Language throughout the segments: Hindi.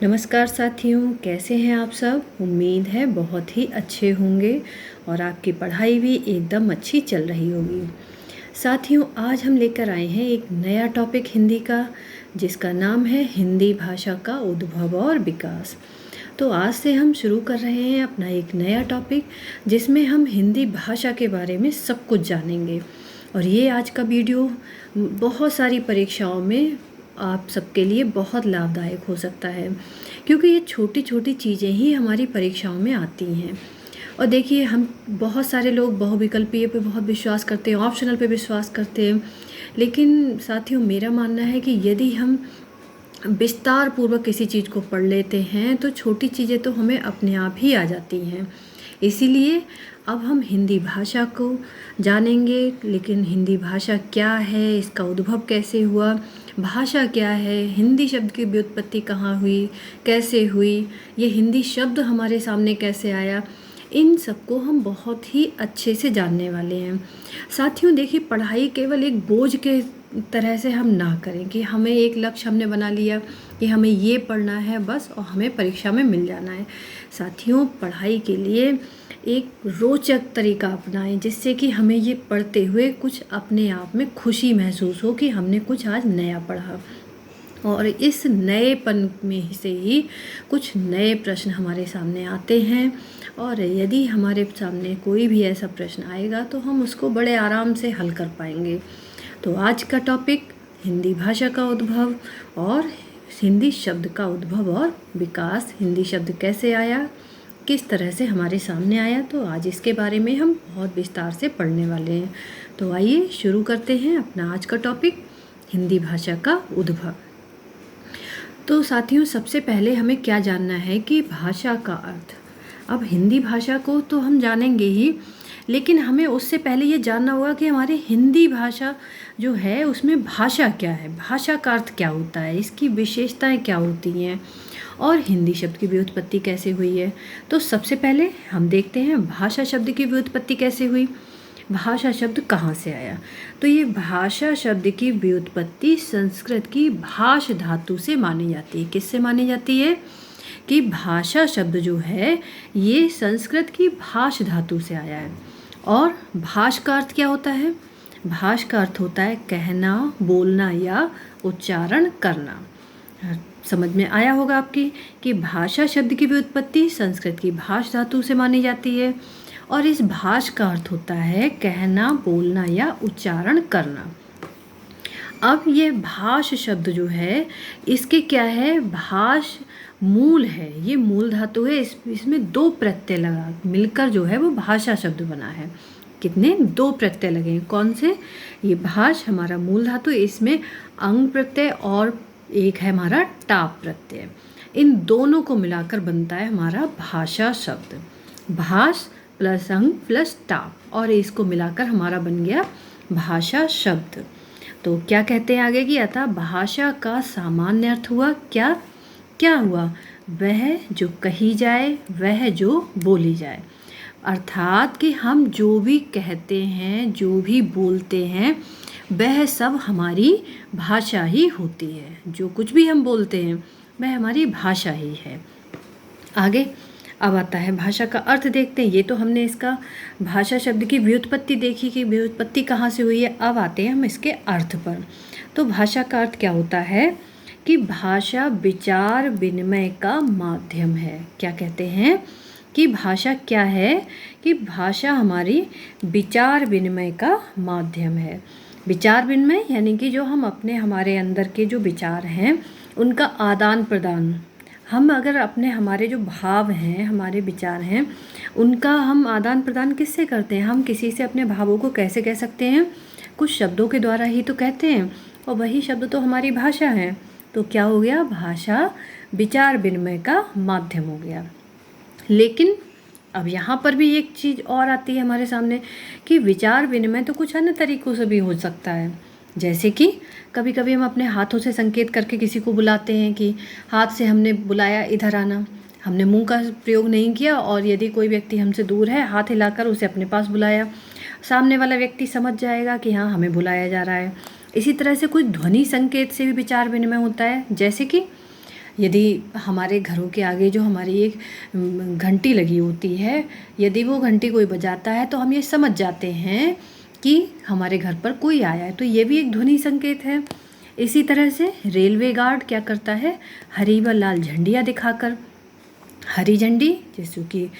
नमस्कार साथियों, कैसे हैं आप सब। उम्मीद है बहुत ही अच्छे होंगे और आपकी पढ़ाई भी एकदम अच्छी चल रही होगी। साथियों, आज हम लेकर आए हैं एक नया टॉपिक हिंदी का, जिसका नाम है हिंदी भाषा का उद्भव और विकास। तो आज से हम शुरू कर रहे हैं अपना एक नया टॉपिक, जिसमें हम हिंदी भाषा के बारे में सब कुछ जानेंगे। और ये आज का वीडियो बहुत सारी परीक्षाओं में आप सबके लिए बहुत लाभदायक हो सकता है, क्योंकि ये छोटी छोटी चीज़ें ही हमारी परीक्षाओं में आती हैं। और देखिए, हम बहुत सारे लोग बहुविकल्पीय पे बहुत विश्वास करते हैं, ऑप्शनल पे विश्वास करते हैं, लेकिन साथियों मेरा मानना है कि यदि हम विस्तार पूर्वक किसी चीज़ को पढ़ लेते हैं तो छोटी चीज़ें तो हमें अपने आप ही आ जाती हैं। इसीलिए अब हम हिंदी भाषा को जानेंगे। लेकिन हिंदी भाषा क्या है, इसका उद्भव कैसे हुआ, भाषा क्या है, हिंदी शब्द की व्युत्पत्ति कहाँ हुई, कैसे हुई, ये हिंदी शब्द हमारे सामने कैसे आया, इन सबको हम बहुत ही अच्छे से जानने वाले हैं। साथियों देखिए, पढ़ाई केवल एक बोझ के तरह से हम ना करें कि हमें एक लक्ष्य हमने बना लिया कि हमें ये पढ़ना है बस और हमें परीक्षा में मिल जाना है। साथियों, पढ़ाई के लिए एक रोचक तरीका अपनाएं, जिससे कि हमें ये पढ़ते हुए कुछ अपने आप में खुशी महसूस हो कि हमने कुछ आज नया पढ़ा। और इस नएपन में से ही कुछ नए प्रश्न हमारे सामने आते हैं। और यदि हमारे सामने कोई भी ऐसा प्रश्न आएगा तो हम उसको बड़े आराम से हल कर पाएंगे। तो आज का टॉपिक हिंदी भाषा का उद्भव और हिंदी शब्द का उद्भव और विकास। हिंदी शब्द कैसे आया, किस तरह से हमारे सामने आया, तो आज इसके बारे में हम बहुत विस्तार से पढ़ने वाले हैं। तो आइए शुरू करते हैं अपना आज का टॉपिक, हिंदी भाषा का उद्भव। तो साथियों, सबसे पहले हमें क्या जानना है कि भाषा का अर्थ। अब हिंदी भाषा को तो हम जानेंगे ही, लेकिन हमें उससे पहले ये जानना होगा कि हमारी हिंदी भाषा जो है उसमें भाषा क्या है, भाषा का अर्थ क्या होता है, इसकी विशेषताएं क्या होती हैं और हिंदी शब्द की व्युत्पत्ति कैसे हुई है। तो सबसे पहले हम देखते हैं भाषा शब्द की व्युत्पत्ति कैसे हुई। भाषा शब्द कहाँ से आया, तो ये भाषा शब्द की व्युत्पत्ति संस्कृत की भाष धातु से मानी जाती है। किससे मानी जाती है कि भाषा शब्द जो है ये संस्कृत की भाष धातु से आया है। और भाष का अर्थ क्या होता है, भाष का अर्थ होता है कहना, बोलना या उच्चारण करना। समझ में आया होगा आपकी कि भाषा शब्द की व्युत्पत्ति संस्कृत की भाष धातु से मानी जाती है और इस भाष का अर्थ होता है कहना, बोलना या उच्चारण करना। अब ये भाष शब्द जो है इसके क्या है, भाष मूल है, ये मूल धातु है, इसमें दो प्रत्यय लगा मिलकर जो है वो भाषा शब्द बना है। कितने, दो प्रत्यय लगे हैं। कौन से, ये भाष हमारा मूल धातु, इसमें अंग प्रत्यय और एक है हमारा टाप प्रत्यय। इन दोनों को मिलाकर बनता है हमारा भाषा शब्द। भाष प्लस अंग प्लस टाप, और इसको मिलाकर हमारा बन गया भाषा शब्द। तो क्या कहते हैं आगे की, अतः भाषा का सामान्य अर्थ हुआ क्या, क्या हुआ, वह जो कही जाए, वह जो बोली जाए। अर्थात कि हम जो भी कहते हैं, जो भी बोलते हैं, वह सब हमारी भाषा ही होती है। जो कुछ भी हम बोलते हैं वह हमारी भाषा ही है। आगे अब आता है भाषा का अर्थ, देखते हैं। ये तो हमने इसका भाषा शब्द की व्युत्पत्ति देखी कि व्युत्पत्ति कहाँ से हुई है। अब आते हैं हम इसके अर्थ पर। तो भाषा का अर्थ क्या होता है कि भाषा विचार विनिमय का माध्यम है। क्या कहते हैं कि भाषा क्या है, कि भाषा हमारी विचार विनिमय का माध्यम है। विचार विनिमय यानी कि जो हम अपने हमारे अंदर के जो विचार हैं उनका आदान प्रदान, हम अगर अपने हमारे जो भाव हैं, हमारे विचार हैं, उनका हम आदान प्रदान किससे करते हैं, हम किसी से अपने भावों को कैसे कह सकते हैं, कुछ शब्दों के द्वारा ही तो कहते हैं, और वही शब्द तो हमारी भाषा है। तो क्या हो गया, भाषा विचार विनिमय का माध्यम हो गया। लेकिन अब यहाँ पर भी एक चीज़ और आती है हमारे सामने कि विचार विनिमय तो कुछ अन्य तरीक़ों से भी हो सकता है। जैसे कि कभी कभी हम अपने हाथों से संकेत करके किसी को बुलाते हैं कि हाथ से हमने बुलाया इधर आना, हमने मुंह का प्रयोग नहीं किया, और यदि कोई व्यक्ति हमसे दूर है हाथ हिलाकर उसे अपने पास बुलाया, सामने वाला व्यक्ति समझ जाएगा कि हाँ हमें बुलाया जा रहा है। इसी तरह से कुछ ध्वनि संकेत से भी विचार विनिमय होता है। जैसे कि यदि हमारे घरों के आगे जो हमारी एक घंटी लगी होती है, यदि वो घंटी कोई बजाता है तो हम ये समझ जाते हैं कि हमारे घर पर कोई आया है, तो ये भी एक ध्वनि संकेत है। इसी तरह से रेलवे गार्ड क्या करता है, हरी व लाल झंडियाँ दिखाकर, हरी झंडी जैसे कि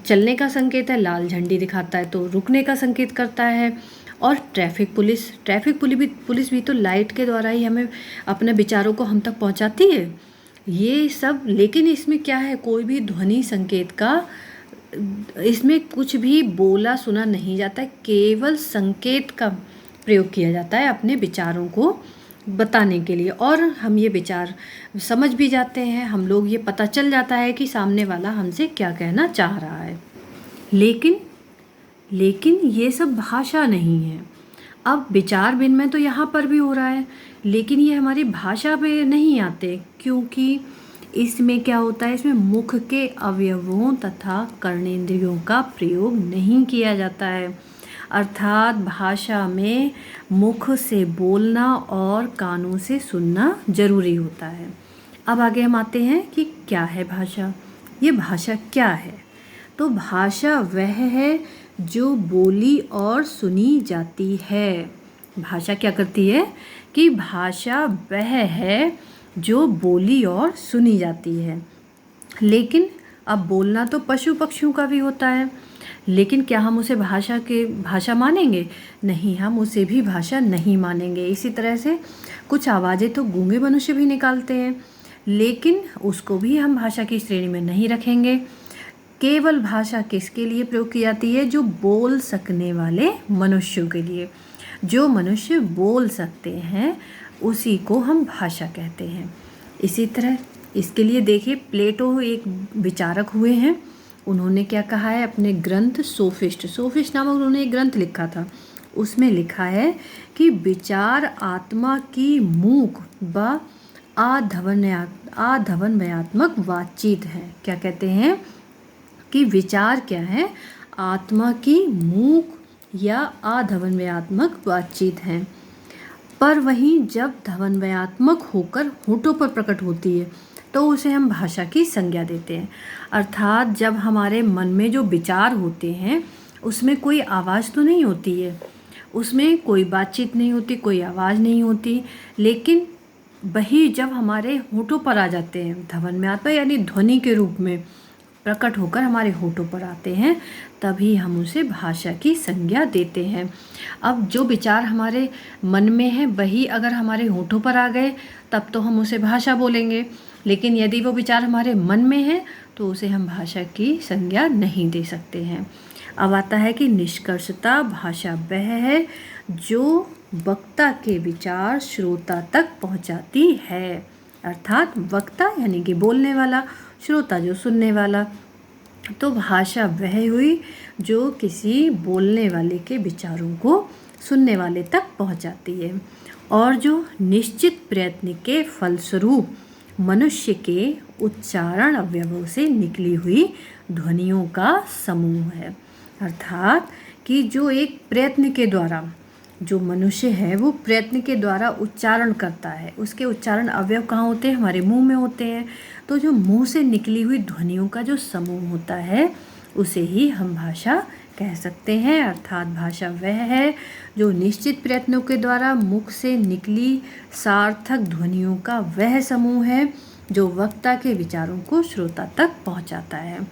चलने का संकेत है, लाल झंडी दिखाता है तो रुकने का संकेत करता है। और ट्रैफिक पुलिस भी तो लाइट के द्वारा ही हमें अपने विचारों को हम तक पहुंचाती है। ये सब, लेकिन इसमें क्या है, कोई भी ध्वनि संकेत का इसमें कुछ भी बोला सुना नहीं जाता है, केवल संकेत का प्रयोग किया जाता है अपने विचारों को बताने के लिए। और हम ये विचार समझ भी जाते हैं, हम लोग ये पता चल जाता है कि सामने वाला हमसे क्या कहना चाह रहा है। लेकिन ये सब भाषा नहीं है। अब विचार विनिमय तो यहाँ पर भी हो रहा है, लेकिन ये हमारी भाषा में नहीं आते, क्योंकि इसमें क्या होता है, इसमें मुख के अवयवों तथा कर्णेंद्रियों का प्रयोग नहीं किया जाता है। अर्थात भाषा में मुख से बोलना और कानों से सुनना जरूरी होता है। अब आगे हम आते हैं कि क्या है भाषा। ये भाषा क्या है? तो भाषा वह है जो बोली और सुनी जाती है। भाषा क्या करती है कि भाषा वह है जो बोली और सुनी जाती है। लेकिन अब बोलना तो पशु पक्षियों का भी होता है, लेकिन क्या हम उसे भाषा मानेंगे? नहीं, हम उसे भी भाषा नहीं मानेंगे। इसी तरह से कुछ आवाज़ें तो गूंगे मनुष्य भी निकालते हैं, लेकिन उसको भी हम भाषा की श्रेणी में नहीं रखेंगे। केवल भाषा किसके लिए प्रयोग की जाती है? जो बोल सकने वाले मनुष्यों के लिए। जो मनुष्य बोल सकते हैं उसी को हम भाषा कहते हैं। इसी तरह इसके लिए देखिए, प्लेटो एक विचारक हुए हैं। उन्होंने क्या कहा है अपने ग्रंथ सोफिस्ट नामक उन्होंने एक ग्रंथ लिखा था। उसमें लिखा है कि विचार आत्मा की मूक व आधवन्यात्मक बातचीत है। क्या कहते हैं कि विचार क्या है? आत्मा की मूक या आधवन्यात्मक बातचीत है। पर वहीं जब धवन्वयात्मक होकर होठों पर प्रकट होती है तो उसे हम भाषा की संज्ञा देते हैं। अर्थात जब हमारे मन में जो विचार होते हैं उसमें कोई आवाज़ तो नहीं होती है, उसमें कोई बातचीत नहीं होती, कोई आवाज़ नहीं होती, लेकिन वही जब हमारे होठों पर आ जाते हैं, धवन्वयात्मक यानी ध्वनि के रूप में प्रकट होकर हमारे होठों पर आते हैं, तभी हम उसे भाषा की संज्ञा देते हैं। अब जो विचार हमारे मन में है वही अगर हमारे होठों पर आ गए तब तो हम उसे भाषा बोलेंगे, लेकिन यदि वो विचार हमारे मन में है तो उसे हम भाषा की संज्ञा नहीं दे सकते हैं। अब आता है कि निष्कर्षतः भाषा वह है जो वक्ता के विचार श्रोता तक पहुंचाती है। अर्थात वक्ता यानी कि बोलने वाला, श्रोता जो सुनने वाला। तो भाषा वह हुई जो किसी बोलने वाले के विचारों को सुनने वाले तक पहुंचाती है, और जो निश्चित प्रयत्न के फलस्वरूप मनुष्य के उच्चारण अवयवों से निकली हुई ध्वनियों का समूह है। अर्थात कि जो एक प्रयत्न के द्वारा, जो मनुष्य है वो प्रयत्न के द्वारा उच्चारण करता है, उसके उच्चारण अवयव कहाँ होते हैं? हमारे मुंह में होते हैं। तो जो मुंह से निकली हुई ध्वनियों का जो समूह होता है उसे ही हम भाषा कह सकते हैं। अर्थात भाषा वह है जो निश्चित प्रयत्नों के द्वारा मुख से निकली सार्थक ध्वनियों का वह समूह है जो वक्ता के विचारों को श्रोता तक पहुंचाता है।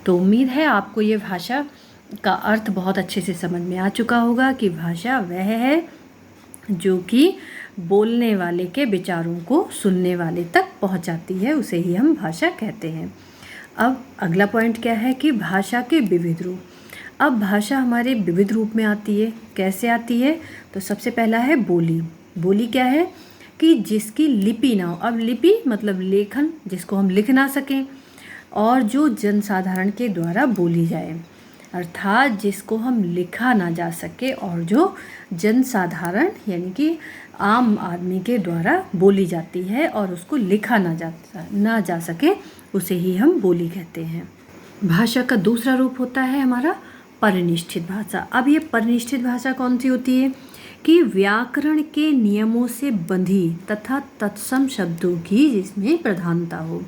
तो उम्मीद है आपको ये भाषा का अर्थ बहुत अच्छे से समझ में आ चुका होगा कि भाषा वह है जो कि बोलने वाले के विचारों को सुनने वाले तक पहुंचाती है, उसे ही हम भाषा कहते हैं। अब अगला पॉइंट क्या है कि भाषा के विविध रूप। अब भाषा हमारे विविध रूप में आती है। कैसे आती है? तो सबसे पहला है बोली। बोली क्या है कि जिसकी लिपि ना हो। अब लिपि मतलब लेखन, जिसको हम लिख ना सकें, और जो जनसाधारण के द्वारा बोली जाए। अर्थात जिसको हम लिखा ना जा सके और जो जनसाधारण यानी कि आम आदमी के द्वारा बोली जाती है और उसको लिखा ना जा सके, उसे ही हम बोली कहते हैं। भाषा का दूसरा रूप होता है हमारा परिनिष्ठित भाषा। अब ये परिनिष्ठित भाषा कौन सी होती है कि व्याकरण के नियमों से बंधी तथा तत्सम शब्दों की जिसमें प्रधानता हो।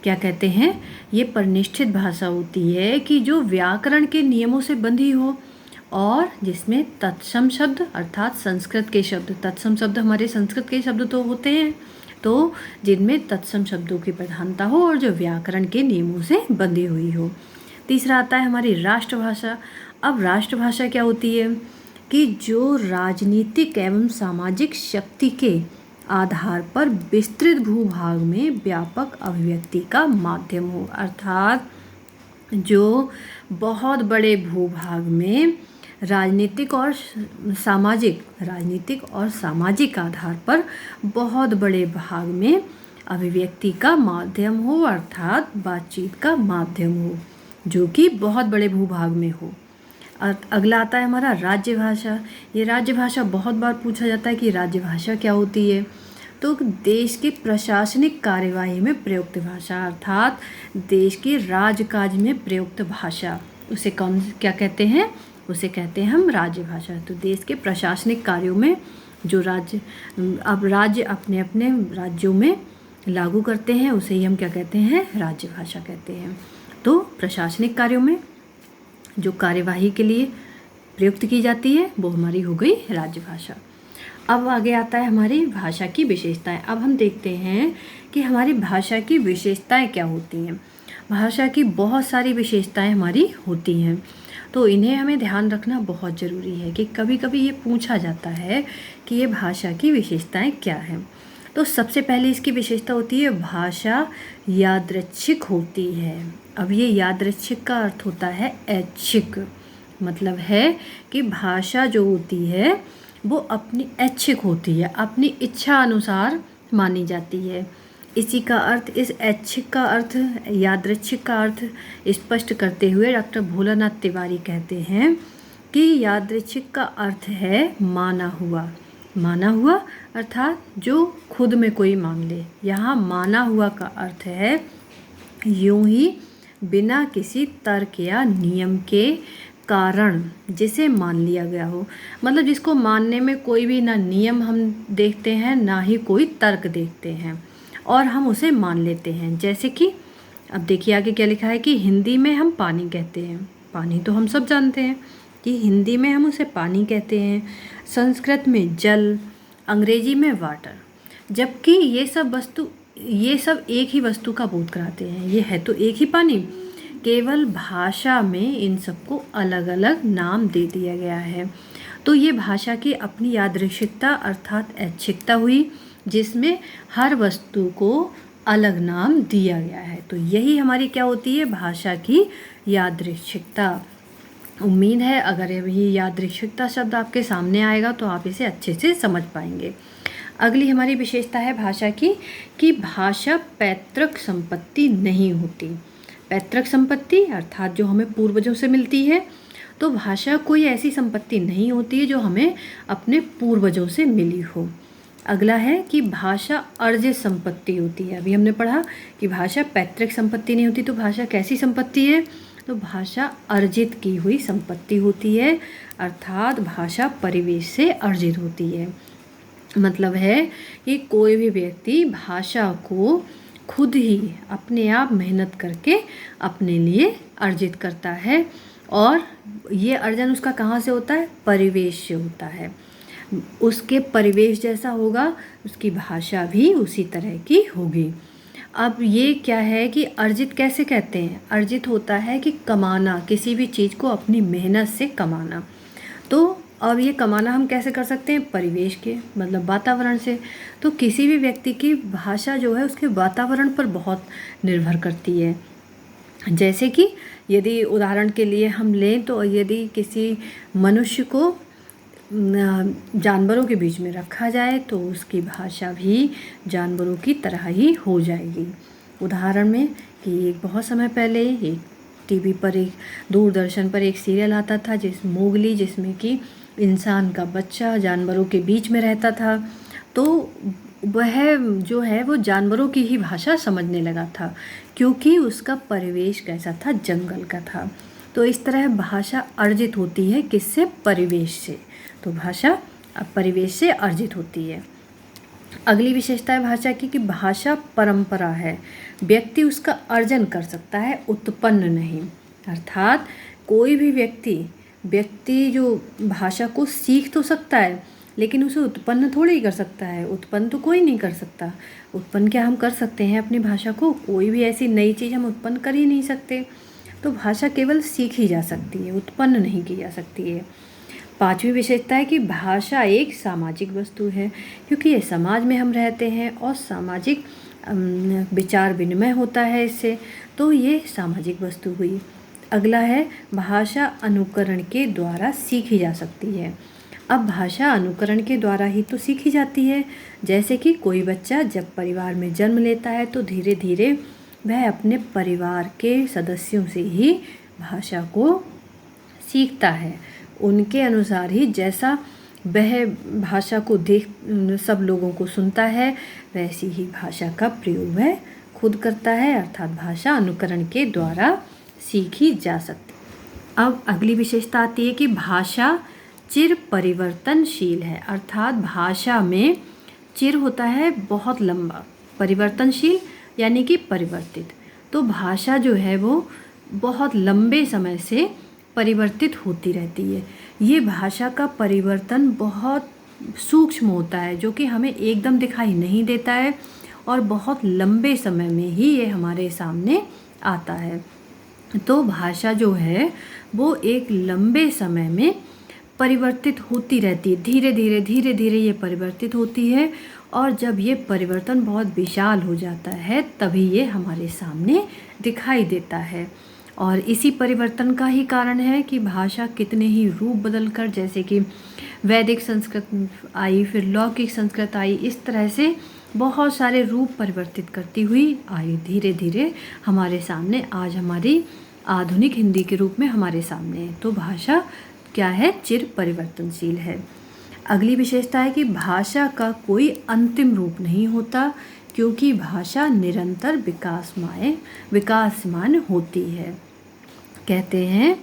क्या कहते हैं, ये परिनिष्ठित भाषा होती है कि जो व्याकरण के नियमों से बंधी हो और जिसमें तत्सम शब्द अर्थात संस्कृत के शब्द, तत्सम शब्द हमारे संस्कृत के शब्द तो होते हैं, तो जिनमें तत्सम शब्दों की प्रधानता हो और जो व्याकरण के नियमों से बंधी हुई हो। तीसरा आता है हमारी राष्ट्रभाषा। अब राष्ट्रभाषा क्या होती है कि जो राजनीतिक एवं सामाजिक शक्ति के आधार पर विस्तृत भूभाग में व्यापक अभिव्यक्ति का माध्यम हो, अर्थात जो बहुत बड़े भूभाग में राजनीतिक और सामाजिक आधार पर बहुत बड़े भाग में अभिव्यक्ति का माध्यम हो, अर्थात बातचीत का माध्यम हो, जो कि बहुत बड़े भूभाग में हो। अगला आता है हमारा राज्य भाषा। ये राज्य भाषा बहुत बार पूछा जाता है कि राज्य भाषा क्या होती है। तो देश की प्रशासनिक कार्यवाही में प्रयुक्त भाषा, अर्थात देश के राजकाज में प्रयुक्त भाषा, उसे क्या कहते हैं, उसे कहते हैं हम राज्य भाषा। तो देश के प्रशासनिक कार्यों में जो राज्य अपने अपने राज्यों में लागू करते हैं उसे ही हम क्या कहते हैं, राज्य भाषा कहते हैं। तो प्रशासनिक कार्यों में जो कार्यवाही के लिए प्रयुक्त की जाती है वो हमारी हो गई राज्य भाषा। अब आगे आता है हमारी भाषा की विशेषताएं। अब हम देखते हैं कि हमारी भाषा की विशेषताएं क्या होती हैं। भाषा की बहुत सारी विशेषताएं हमारी होती हैं, तो इन्हें हमें ध्यान रखना बहुत ज़रूरी है कि कभी कभी ये पूछा जाता है कि ये भाषा की विशेषताएं क्या हैं। तो सबसे पहले इसकी विशेषता होती है भाषा यादृच्छिक होती है। अब ये यादृच्छिक का अर्थ होता है ऐच्छिक, मतलब है कि भाषा जो होती है वो अपनी ऐच्छिक होती है, अपनी इच्छा अनुसार मानी जाती है। इसी का अर्थ, इस ऐच्छिक का अर्थ, यादृच्छिक का अर्थ स्पष्ट करते हुए डॉक्टर भोलानाथ तिवारी कहते हैं कि यादृच्छिक का अर्थ है माना हुआ। माना हुआ अर्थात जो खुद में कोई मान ले। यहाँ माना हुआ का अर्थ है यूं ही बिना किसी तर्क या नियम के कारण जिसे मान लिया गया हो, मतलब जिसको मानने में कोई भी ना नियम हम देखते हैं ना ही कोई तर्क देखते हैं और हम उसे मान लेते हैं। जैसे कि अब देखिए आगे क्या लिखा है कि हिंदी में हम पानी कहते हैं, पानी तो हम सब जानते हैं कि हिंदी में हम उसे पानी कहते हैं, संस्कृत में जल, अंग्रेजी में वाटर, जबकि ये सब एक ही वस्तु का बोध कराते हैं। ये है तो एक ही पानी, केवल भाषा में इन सबको अलग अलग नाम दे दिया गया है। तो ये भाषा की अपनी यादृच्छिकता अर्थात ऐच्छिकता हुई, जिसमें हर वस्तु को अलग नाम दिया गया है। तो यही हमारी क्या होती है, भाषा की यादृच्छिकता। उम्मीद है अगर ये यादृच्छिकता शब्द आपके सामने आएगा तो आप इसे अच्छे से समझ पाएंगे। अगली हमारी विशेषता है भाषा की कि भाषा पैतृक संपत्ति नहीं होती। पैतृक संपत्ति अर्थात जो हमें पूर्वजों से मिलती है, तो भाषा कोई ऐसी संपत्ति नहीं होती है जो हमें अपने पूर्वजों से मिली हो। अगला है कि भाषा अर्जित संपत्ति होती है। अभी हमने पढ़ा कि भाषा पैतृक संपत्ति नहीं होती, तो भाषा कैसी संपत्ति है, तो भाषा अर्जित की हुई संपत्ति होती है, अर्थात भाषा परिवेश से अर्जित होती है। मतलब है कि कोई भी व्यक्ति भाषा को खुद ही अपने आप मेहनत करके अपने लिए अर्जित करता है, और ये अर्जन उसका कहाँ से होता है, परिवेश से होता है। उसके परिवेश जैसा होगा उसकी भाषा भी उसी तरह की होगी। अब ये क्या है कि अर्जित कैसे कहते हैं, अर्जित होता है कि कमाना, किसी भी चीज़ को अपनी मेहनत से कमाना। तो अब ये कमाना हम कैसे कर सकते हैं, परिवेश के मतलब वातावरण से। तो किसी भी व्यक्ति की भाषा जो है उसके वातावरण पर बहुत निर्भर करती है। जैसे कि यदि उदाहरण के लिए हम लें तो यदि किसी मनुष्य को जानवरों के बीच में रखा जाए तो उसकी भाषा भी जानवरों की तरह ही हो जाएगी। उदाहरण में कि एक बहुत समय पहले एक टीवी पर, एक दूरदर्शन पर एक सीरियल आता था मोगली, जिसमें कि इंसान का बच्चा जानवरों के बीच में रहता था। तो वह जो है वो जानवरों की ही भाषा समझने लगा था, क्योंकि उसका परिवेश कैसा था, जंगल का था। तो इस तरह भाषा अर्जित होती है किससे, परिवेश से। तो भाषा परिवेश से अर्जित होती है। अगली विशेषता है भाषा की कि भाषा परंपरा है, व्यक्ति उसका अर्जन कर सकता है, उत्पन्न नहीं। अर्थात कोई भी व्यक्ति जो भाषा को सीख तो सकता है, लेकिन उसे उत्पन्न थोड़ी ही कर सकता है। उत्पन्न तो कोई नहीं कर सकता। उत्पन्न क्या हम कर सकते हैं अपनी भाषा को? कोई भी ऐसी नई चीज़ हम उत्पन्न कर ही नहीं सकते। तो भाषा केवल सीखी जा सकती है, उत्पन्न नहीं की जा सकती है। पांचवी विशेषता है कि भाषा एक सामाजिक वस्तु है, क्योंकि ये समाज में हम रहते हैं और सामाजिक विचार विनिमय होता है इससे, तो ये सामाजिक वस्तु हुई। अगला है भाषा अनुकरण के द्वारा सीखी जा सकती है। अब भाषा अनुकरण के द्वारा ही तो सीखी जाती है। जैसे कि कोई बच्चा जब परिवार में जन्म लेता है तो धीरे धीरे वह अपने परिवार के सदस्यों से ही भाषा को सीखता है। उनके अनुसार ही जैसा वह भाषा को सब लोगों को सुनता है, वैसी ही भाषा का प्रयोग वह खुद करता है। अर्थात भाषा अनुकरण के द्वारा सीखी जा सकती। अब अगली विशेषता आती है कि भाषा चिर परिवर्तनशील है। अर्थात भाषा में चिर होता है बहुत लंबा, परिवर्तनशील यानी कि परिवर्तित। तो भाषा जो है वो बहुत लंबे समय से परिवर्तित होती रहती है। ये भाषा का परिवर्तन बहुत सूक्ष्म होता है, जो कि हमें एकदम दिखाई नहीं देता है और बहुत लंबे समय में ही ये हमारे सामने आता है। तो भाषा जो है वो एक लंबे समय में परिवर्तित होती रहती है। धीरे धीरे ये परिवर्तित होती है, और जब ये परिवर्तन बहुत विशाल हो जाता है तभी ये हमारे सामने दिखाई देता है। और इसी परिवर्तन का ही कारण है कि भाषा कितने ही रूप बदलकर, जैसे कि वैदिक संस्कृत आई, फिर लौकिक संस्कृत आई, इस तरह से बहुत सारे रूप परिवर्तित करती हुई आई धीरे धीरे हमारे सामने, आज हमारी आधुनिक हिंदी के रूप में हमारे सामने है। तो भाषा क्या है? चिर परिवर्तनशील है। अगली विशेषता है कि भाषा का कोई अंतिम रूप नहीं होता, क्योंकि भाषा निरंतर विकासमान होती है। कहते हैं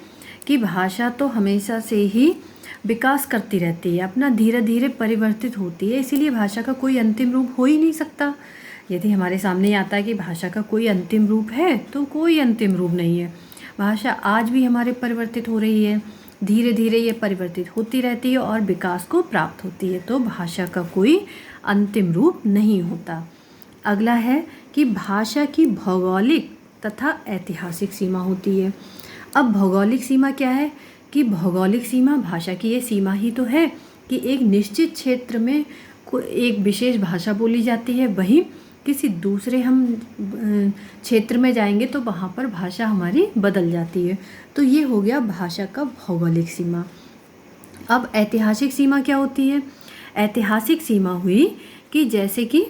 कि भाषा तो हमेशा से ही विकास करती रहती है, अपना धीरे धीरे परिवर्तित होती है, इसीलिए भाषा का कोई अंतिम रूप हो ही नहीं सकता। यदि हमारे सामने आता है कि भाषा का कोई अंतिम रूप है, तो कोई अंतिम रूप नहीं है। भाषा आज भी हमारे परिवर्तित हो रही है, धीरे धीरे ये परिवर्तित होती रहती है और विकास को प्राप्त होती है। तो भाषा का कोई अंतिम रूप नहीं होता। अगला है कि भाषा की भौगोलिक तथा ऐतिहासिक सीमा होती है। अब भौगोलिक सीमा क्या है? कि भौगोलिक सीमा भाषा की ये सीमा ही तो है कि एक निश्चित क्षेत्र में एक विशेष भाषा बोली जाती है, वहीं किसी दूसरे हम क्षेत्र में जाएंगे तो वहाँ पर भाषा हमारी बदल जाती है। तो ये हो गया भाषा का भौगोलिक सीमा। अब ऐतिहासिक सीमा क्या होती है? ऐतिहासिक सीमा हुई कि जैसे कि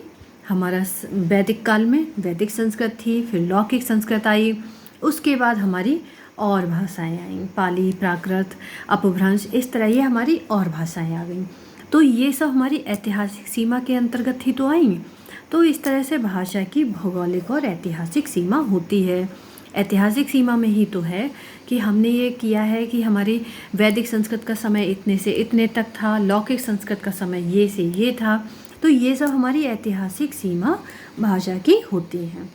हमारा वैदिक काल में वैदिक संस्कृत थी, फिर लौकिक संस्कृत आई, उसके बाद हमारी और भाषाएं आईं, पाली, प्राकृत, अपभ्रंश, इस तरह ये हमारी और भाषाएं आ गईं। तो ये सब हमारी ऐतिहासिक सीमा के अंतर्गत ही तो आई। तो इस तरह से भाषा की भौगोलिक और ऐतिहासिक सीमा होती है। ऐतिहासिक सीमा में ही तो है कि हमने ये किया है कि हमारी वैदिक संस्कृत का समय इतने से इतने तक था, लौकिक संस्कृत का समय ये से ये था। तो ये सब हमारी ऐतिहासिक सीमा भाषा की होती हैं।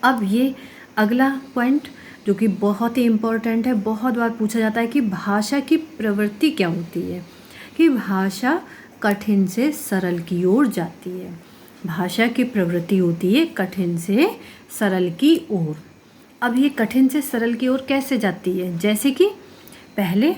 अब ये अगला पॉइंट जो कि बहुत ही इम्पोर्टेंट है, बहुत बार पूछा जाता है कि भाषा की प्रवृत्ति क्या होती है? कि भाषा कठिन से सरल की ओर जाती है। भाषा की प्रवृत्ति होती है कठिन से सरल की ओर। अब ये कठिन से सरल की ओर कैसे जाती है? जैसे कि पहले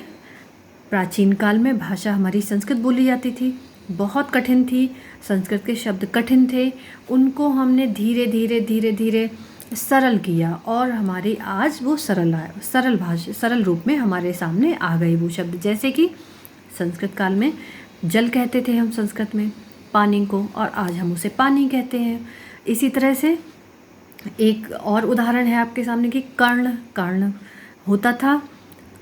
प्राचीन काल में भाषा हमारी संस्कृत बोली जाती थी, बहुत कठिन थी, संस्कृत के शब्द कठिन थे, उनको हमने धीरे धीरे सरल किया और हमारी आज वो सरल रूप में हमारे सामने आ गए वो शब्द। जैसे कि संस्कृत काल में जल कहते थे हम संस्कृत में पानी को, और आज हम उसे पानी कहते हैं। इसी तरह से एक और उदाहरण है आपके सामने कि कर्ण होता था,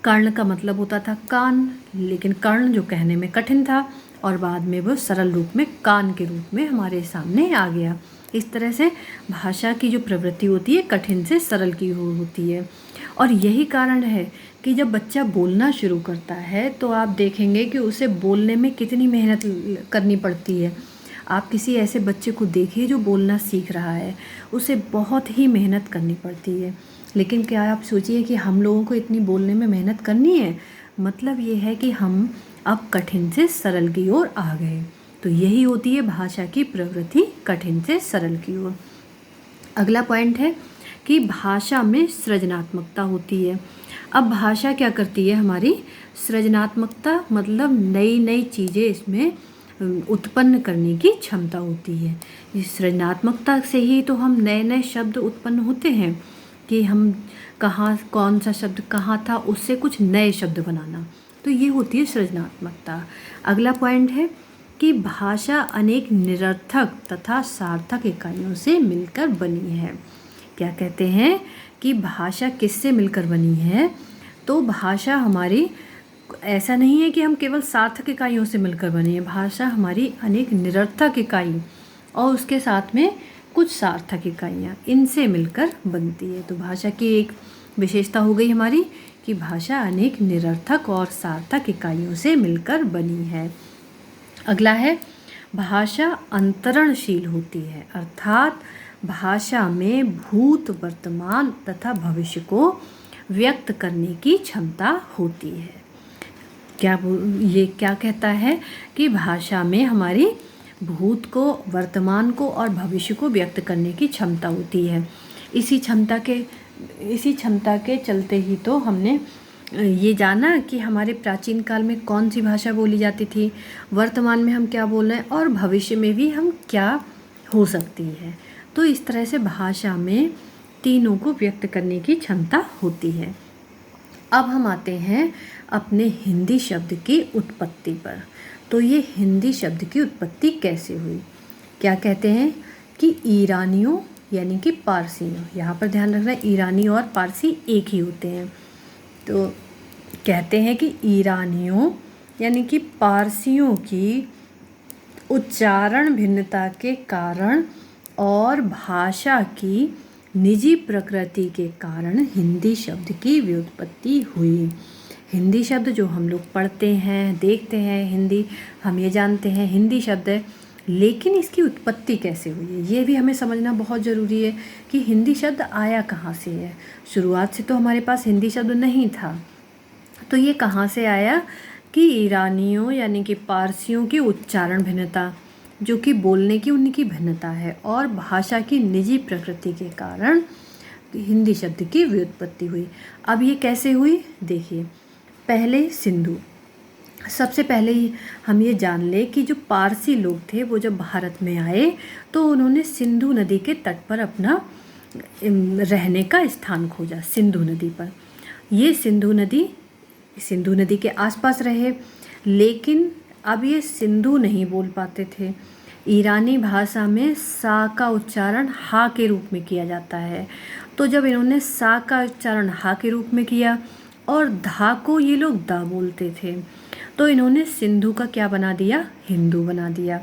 कर्ण का मतलब होता था कान, लेकिन कर्ण जो कहने में कठिन था और बाद में वो सरल रूप में कान के रूप में हमारे सामने आ गया। इस तरह से भाषा की जो प्रवृत्ति होती है कठिन से सरल की होती है। और यही कारण है कि जब बच्चा बोलना शुरू करता है तो आप देखेंगे कि उसे बोलने में कितनी मेहनत करनी पड़ती है। आप किसी ऐसे बच्चे को देखिए जो बोलना सीख रहा है, उसे बहुत ही मेहनत करनी पड़ती है। लेकिन क्या आप सोचिए कि हम लोगों को इतनी बोलने में मेहनत करनी है? मतलब ये है कि हम अब कठिन से सरल की ओर आ गए। तो यही होती है भाषा की प्रवृत्ति, कठिन से सरल की ओर। अगला पॉइंट है कि भाषा में सृजनात्मकता होती है। अब भाषा क्या करती है हमारी? सृजनात्मकता मतलब नई नई चीज़ें इसमें उत्पन्न करने की क्षमता होती है। इस सृजनात्मकता से ही तो हम नए नए शब्द उत्पन्न होते हैं कि हम कहाँ कौन सा शब्द कहाँ था, उससे कुछ नए शब्द बनाना। तो ये होती है सृजनात्मकता। अगला पॉइंट है कि भाषा अनेक निरर्थक तथा सार्थक इकाइयों से मिलकर बनी है। क्या कहते हैं कि भाषा किससे मिलकर बनी है? तो भाषा हमारी ऐसा नहीं है कि हम केवल सार्थक इकाइयों से मिलकर बनी है। भाषा हमारी अनेक निरर्थक इकाई और उसके साथ में कुछ सार्थक इकाइयाँ, इनसे मिलकर बनती है। तो भाषा की एक विशेषता हो गई हमारी कि भाषा अनेक निरर्थक और सार्थक इकाइयों से मिलकर बनी है। अगला है भाषा अंतरणशील होती है, अर्थात भाषा में भूत, वर्तमान तथा भविष्य को व्यक्त करने की क्षमता होती है। ये क्या कहता है कि भाषा में हमारी भूत को, वर्तमान को और भविष्य को व्यक्त करने की क्षमता होती है। इसी क्षमता के चलते ही तो हमने ये जाना कि हमारे प्राचीन काल में कौन सी भाषा बोली जाती थी, वर्तमान में हम क्या बोल रहे हैं और भविष्य में भी हम क्या हो सकती है। तो इस तरह से भाषा में तीनों को व्यक्त करने की क्षमता होती है। अब हम आते हैं अपने हिंदी शब्द की उत्पत्ति पर। तो ये हिंदी शब्द की उत्पत्ति कैसे हुई? क्या कहते हैं कि ईरानियों यानी कि पारसियों, यहाँ पर ध्यान रखना ईरानी और पारसी एक ही होते हैं। तो कहते हैं कि ईरानियों यानी कि पारसियों की उच्चारण भिन्नता के कारण और भाषा की निजी प्रकृति के कारण हिंदी शब्द की व्युत्पत्ति हुई। हिंदी शब्द जो हम लोग पढ़ते हैं, देखते हैं, हिंदी हम ये जानते हैं हिंदी शब्द है, लेकिन इसकी उत्पत्ति कैसे हुई है ये भी हमें समझना बहुत ज़रूरी है कि हिंदी शब्द आया कहाँ से है। शुरुआत से तो हमारे पास हिंदी शब्द नहीं था, तो ये कहाँ से आया कि ईरानियों यानी कि पारसियों की उच्चारण भिन्नता, जो कि बोलने की उनकी भिन्नता है, और भाषा की निजी प्रकृति के कारण हिंदी शब्द की व्युत्पत्ति हुई। अब ये कैसे हुई देखिए। पहले सिंधु, सबसे पहले ही हम ये जान ले कि जो पारसी लोग थे वो जब भारत में आए तो उन्होंने सिंधु नदी के तट पर अपना रहने का स्थान खोजा। सिंधु नदी पर, ये सिंधु नदी के आसपास रहे, लेकिन अब ये सिंधु नहीं बोल पाते थे। ईरानी भाषा में सा का उच्चारण हा के रूप में किया जाता है। तो जब इन्होंने सा का उच्चारण हा के रूप में किया और धा को ये लोग दा बोलते थे, तो इन्होंने सिंधु का क्या बना दिया? हिंदू बना दिया।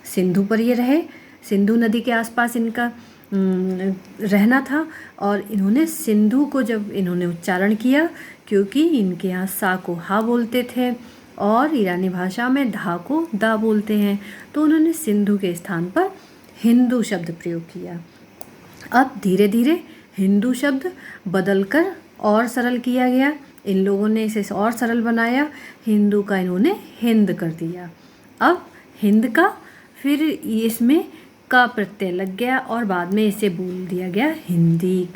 सिंधु पर ये रहे, सिंधु नदी के आसपास इनका रहना था, और इन्होंने सिंधु को जब इन्होंने उच्चारण किया, क्योंकि इनके यहाँ सा को हा बोलते थे और ईरानी भाषा में धा को दा बोलते हैं, तो उन्होंने सिंधु के स्थान पर हिंदू शब्द प्रयोग किया। अब धीरे धीरे हिंदू शब्द बदलकर और सरल किया गया। इन लोगों ने इसे और सरल बनाया, हिंदू का इन्होंने हिंद कर दिया। अब हिंद का फिर इसमें का प्रत्यय लग गया और बाद में इसे बोल दिया गया हिंदी,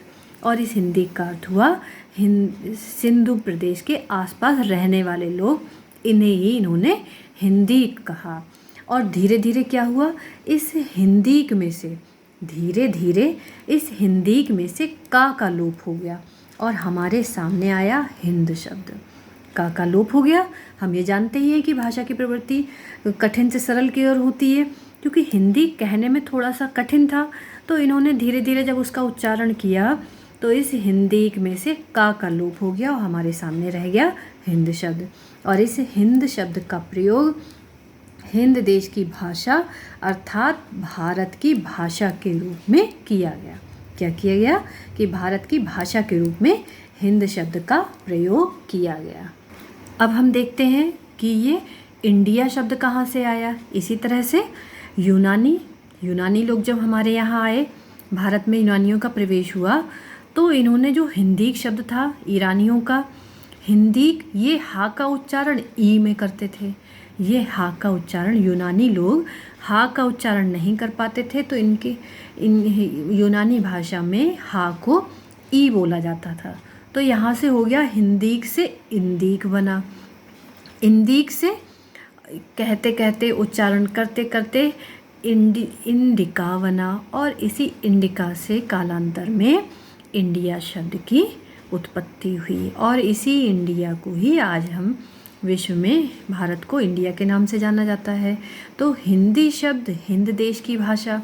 और इस हिंदी का अर्थ हुआ सिंधु प्रदेश के आसपास रहने वाले लोग, इन्हें ही इन्होंने हिंदी कहा। और धीरे धीरे क्या हुआ, इस हिंदी में से धीरे धीरे इस हिंदी में से का लोप हो गया और हमारे सामने आया हिंद शब्द। का लोप हो गया। हम ये जानते ही हैं कि भाषा की प्रवृत्ति कठिन से सरल की ओर होती है, क्योंकि हिंदी कहने में थोड़ा सा कठिन था, तो इन्होंने धीरे धीरे जब उसका उच्चारण किया तो इस हिंदी में से का लोप हो गया और हमारे सामने रह गया हिंद शब्द। और इस हिंद शब्द का प्रयोग हिंद देश की भाषा अर्थात भारत की भाषा के रूप में किया गया। क्या किया गया कि भारत की भाषा के रूप में हिंद शब्द का प्रयोग किया गया। अब हम देखते हैं कि ये इंडिया शब्द कहाँ से आया। इसी तरह से यूनानी लोग जब हमारे यहाँ आए, भारत में यूनानियों का प्रवेश हुआ, तो इन्होंने जो हिंदी शब्द था ईरानियों का, हिंदी, ये हा का उच्चारण ई में करते थे। ये हा का उच्चारण यूनानी लोग हा का उच्चारण नहीं कर पाते थे, तो इन यूनानी भाषा में हा को ई बोला जाता था। तो यहाँ से हो गया हिंदीक से इंदीक बना, इंदीक से कहते कहते उच्चारण करते करते इंडिका बना, और इसी इंडिका से कालांतर में इंडिया शब्द की उत्पत्ति हुई, और इसी इंडिया को ही आज हम विश्व में, भारत को इंडिया के नाम से जाना जाता है। तो हिंदी शब्द हिंद देश की भाषा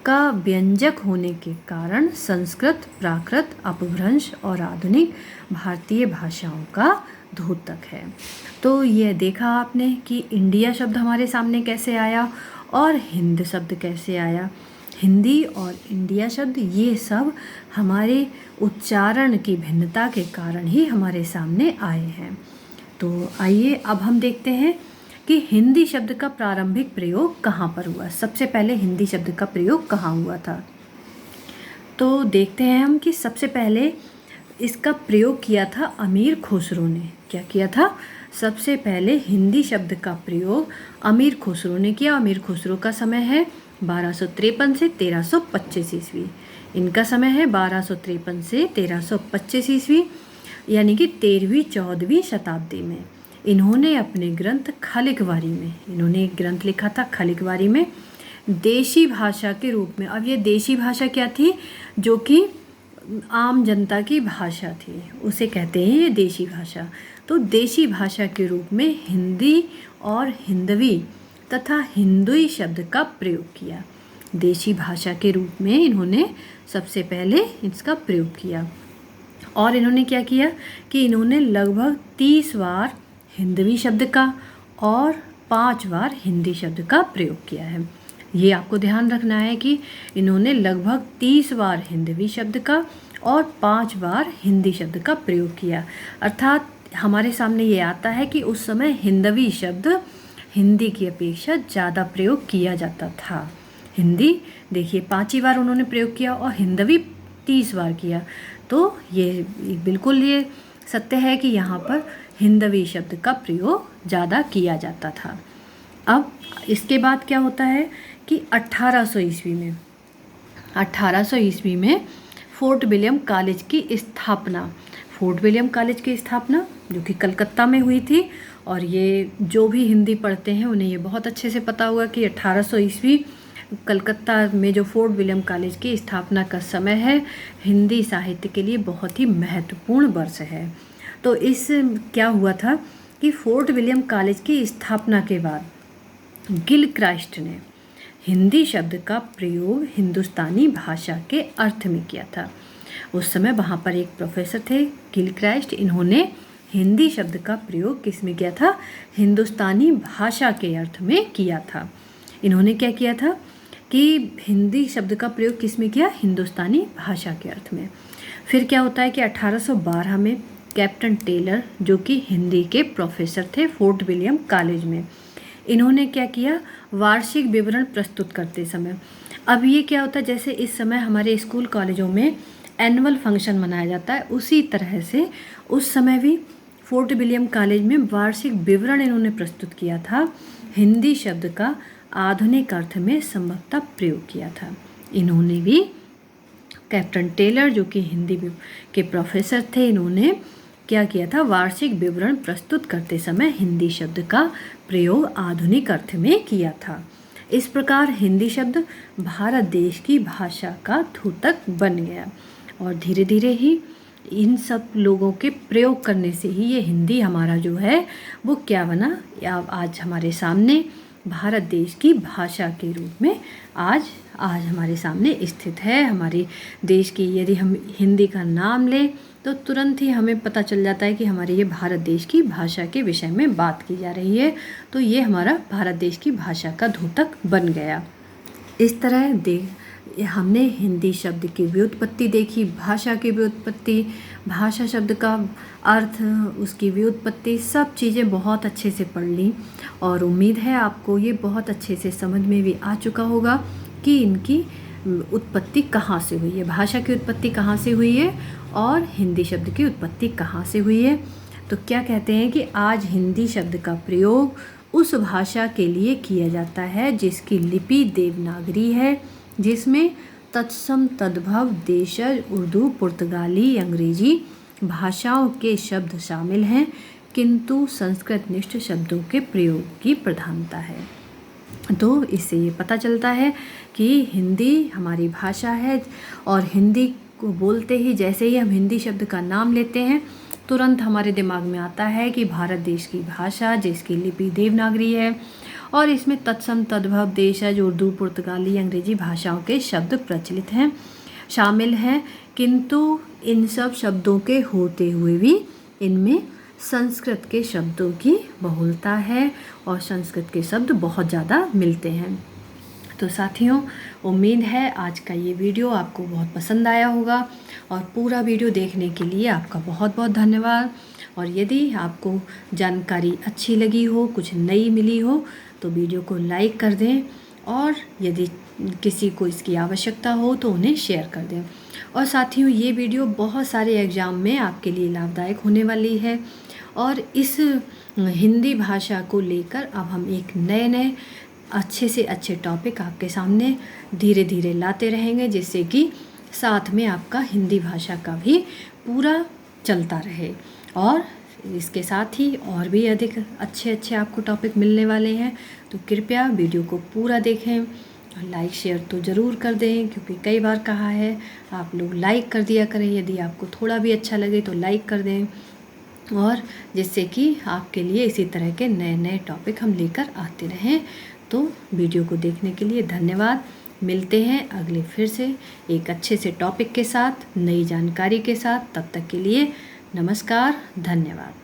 का व्यंजक होने के कारण संस्कृत, प्राकृत, अपभ्रंश और आधुनिक भारतीय भाषाओं का द्योतक है। तो ये देखा आपने कि इंडिया शब्द हमारे सामने कैसे आया और हिंद शब्द कैसे आया। हिंदी और इंडिया शब्द ये सब हमारे उच्चारण की भिन्नता के कारण ही हमारे सामने आए हैं। तो आइए अब हम देखते हैं कि हिंदी शब्द का प्रारंभिक प्रयोग कहाँ पर हुआ। सबसे पहले हिंदी शब्द का प्रयोग कहाँ हुआ था, तो देखते हैं हम कि सबसे पहले इसका प्रयोग किया था अमीर खुसरो ने। क्या किया था? सबसे पहले हिंदी शब्द का प्रयोग अमीर खुसरो ने किया। अमीर खुसरो का समय है 1253 से 1325 ईस्वी। इनका समय है 1253 से 1325 ईस्वी, यानी कि 13वीं-14वीं शताब्दी में। इन्होंने अपने ग्रंथ खलिकवारी में, इन्होंने एक ग्रंथ लिखा था खलिकवारी में, देशी भाषा के रूप में। अब ये देशी भाषा क्या थी? जो कि आम जनता की भाषा थी, उसे कहते हैं ये देशी भाषा। तो देशी भाषा के रूप में हिंदी और हिंदवी तथा हिंदुई शब्द का प्रयोग किया। देशी भाषा के रूप में इन्होंने सबसे पहले इसका प्रयोग किया। और इन्होंने क्या किया कि इन्होंने लगभग 30 बार हिंदवी शब्द का और 5 बार हिंदी शब्द का प्रयोग किया है। ये आपको ध्यान रखना है कि इन्होंने लगभग 30 बार हिंदवी शब्द का और 5 बार हिंदी शब्द का प्रयोग किया। अर्थात हमारे सामने ये आता है कि उस समय हिंदवी शब्द हिंदी की अपेक्षा ज़्यादा प्रयोग किया जाता था। हिंदी देखिए 5 बार उन्होंने प्रयोग किया और हिंदवी 30 बार किया। तो ये बिल्कुल ये सत्य है कि यहाँ पर हिंदवी शब्द का प्रयोग ज़्यादा किया जाता था। अब इसके बाद क्या होता है कि 1800 ईस्वी में फोर्ट विलियम कॉलेज की स्थापना, फोर्ट विलियम कॉलेज की स्थापना जो कि कलकत्ता में हुई थी। और ये जो भी हिंदी पढ़ते हैं उन्हें ये बहुत अच्छे से पता होगा कि 1800 ईस्वी कलकत्ता में जो फोर्ट विलियम कॉलेज की स्थापना का समय है, हिंदी साहित्य के लिए बहुत ही महत्वपूर्ण वर्ष है। तो इस क्या हुआ था कि फोर्ट विलियम कॉलेज की स्थापना के बाद गिलक्राइस्ट ने हिंदी शब्द का प्रयोग हिंदुस्तानी भाषा के अर्थ में किया था। उस समय वहाँ पर एक प्रोफेसर थे गिलक्राइस्ट, इन्होंने हिंदी शब्द का प्रयोग किस में किया था? हिंदुस्तानी भाषा के अर्थ में किया था। इन्होंने क्या किया था कि हिंदी शब्द का प्रयोग किस में किया? हिंदुस्तानी भाषा के अर्थ में। फिर क्या होता है कि 1812 में कैप्टन टेलर, जो कि हिंदी के प्रोफेसर थे फोर्ट विलियम कॉलेज में, इन्होंने क्या किया? वार्षिक विवरण प्रस्तुत करते समय, अब ये क्या होता है, जैसे इस समय हमारे स्कूल कॉलेजों में एनुअल फंक्शन मनाया जाता है, उसी तरह से उस समय भी फोर्ट विलियम कॉलेज में वार्षिक विवरण इन्होंने प्रस्तुत किया था। हिंदी शब्द का आधुनिक अर्थ में संभवतः प्रयोग किया था। इन्होंने भी, कैप्टन टेलर जो कि हिंदी के प्रोफेसर थे, इन्होंने क्या किया था? वार्षिक विवरण प्रस्तुत करते समय हिंदी शब्द का प्रयोग आधुनिक अर्थ में किया था। इस प्रकार हिंदी शब्द भारत देश की भाषा का द्योतक बन गया और धीरे धीरे ही इन सब लोगों के प्रयोग करने से ही ये हिंदी हमारा जो है वो क्या बना, आज हमारे सामने भारत देश की भाषा के रूप में आज हमारे सामने स्थित है। हमारे देश की यदि हम हिंदी का नाम लें तो तुरंत ही हमें पता चल जाता है कि हमारे ये भारत देश की भाषा के विषय में बात की जा रही है। तो ये हमारा भारत देश की भाषा का द्योतक बन गया। इस तरह हमने हिंदी शब्द की व्युत्पत्ति देखी, भाषा की व्युत्पत्ति, भाषा शब्द का अर्थ, उसकी व्युत्पत्ति, सब चीज़ें बहुत अच्छे से पढ़ ली। और उम्मीद है आपको ये बहुत अच्छे से समझ में भी आ चुका होगा कि इनकी उत्पत्ति कहाँ से हुई है, भाषा की उत्पत्ति कहाँ से हुई है और हिंदी शब्द की उत्पत्ति कहाँ से हुई है। तो क्या कहते हैं कि आज हिंदी शब्द का प्रयोग उस भाषा के लिए किया जाता है जिसकी लिपि देवनागरी है, जिसमें तत्सम तद्भव देशज, उर्दू, पुर्तगाली, अंग्रेजी भाषाओं के शब्द शामिल हैं, किंतु संस्कृत निष्ठ शब्दों के प्रयोग की प्रधानता है। तो इससे ये पता चलता है कि हिंदी हमारी भाषा है और हिंदी को बोलते ही, जैसे ही हम हिंदी शब्द का नाम लेते हैं, तुरंत हमारे दिमाग में आता है कि भारत देश की भाषा जिसकी लिपि देवनागरी है और इसमें तत्सम तद्भव देशज, उर्दू, पुर्तगाली, अंग्रेजी भाषाओं के शब्द प्रचलित हैं, शामिल हैं, किंतु इन सब शब्दों के होते हुए भी इनमें संस्कृत के शब्दों की बहुलता है और संस्कृत के शब्द बहुत ज़्यादा मिलते हैं। तो साथियों, उम्मीद है आज का ये वीडियो आपको बहुत पसंद आया होगा और पूरा वीडियो देखने के लिए आपका बहुत बहुत धन्यवाद। और यदि आपको जानकारी अच्छी लगी हो, कुछ नई मिली हो, तो वीडियो को लाइक कर दें और यदि किसी को इसकी आवश्यकता हो तो उन्हें शेयर कर दें। और साथियों, ये वीडियो बहुत सारे एग्ज़ाम में आपके लिए लाभदायक होने वाली है और इस हिंदी भाषा को लेकर अब हम एक नए अच्छे से अच्छे टॉपिक आपके सामने धीरे धीरे लाते रहेंगे, जिससे कि साथ में आपका हिंदी भाषा का भी पूरा चलता रहे। और इसके साथ ही और भी अधिक अच्छे अच्छे आपको टॉपिक मिलने वाले हैं। तो कृपया वीडियो को पूरा देखें और लाइक शेयर तो ज़रूर कर दें, क्योंकि कई बार कहा है आप लोग लाइक कर दिया करें। यदि आपको थोड़ा भी अच्छा लगे तो लाइक कर दें, और जिससे कि आपके लिए इसी तरह के नए नए टॉपिक हम लेकर आते रहें। तो वीडियो को देखने के लिए धन्यवाद। मिलते हैं अगले फिर से एक अच्छे से टॉपिक के साथ, नई जानकारी के साथ। तब तक के लिए नमस्कार, धन्यवाद।